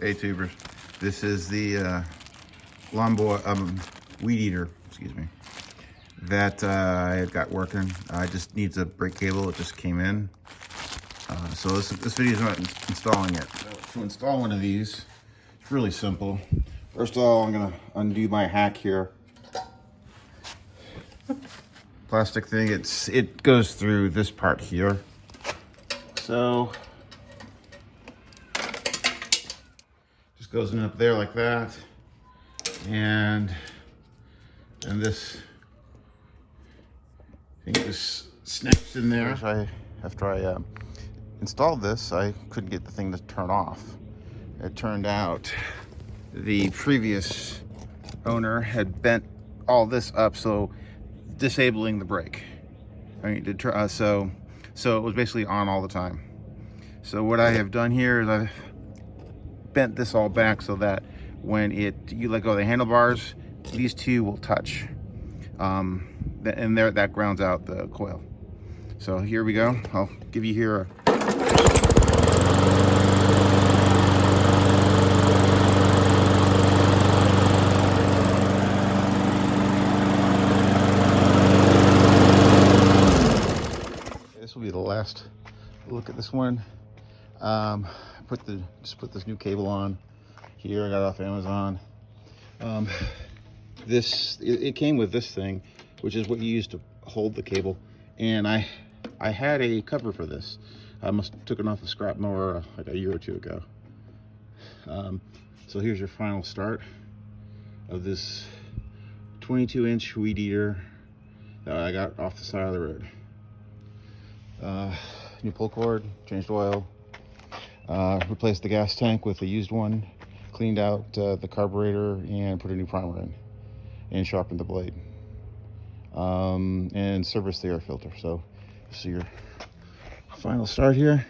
Hey tubers, this is the lawnmower, weed eater, excuse me, that I had got working. It just needs a brake cable. It just came in. So this video is not installing it. So to install one of these, it's really simple. First of all, I'm gonna undo my hack here. Plastic thing, it goes through this part here. So just goes in up there like that, and this thing just snaps in there. After I installed this, I couldn't get the thing to turn off. It turned out the previous owner had bent all this up, so disabling the brake. So it was basically on all the time. So what I have done here is I've bent this all back so that when you let go of the handlebars, these two will touch, and there that grounds out the coil. So here we go. I'll give you here this will be the last look at this one. Just put this new cable on here. I got it off Amazon. It came with this thing, which is what you use to hold the cable, and I had a cover for this. I must have took it off the scrap mower like a year or two ago. So here's your final start of this 22-inch weed eater that I got off the side of the road. New pull cord, changed oil, replaced the gas tank with a used one, cleaned out the carburetor and put a new primer in, and sharpened the blade, and serviced the air filter. So this is your final start here.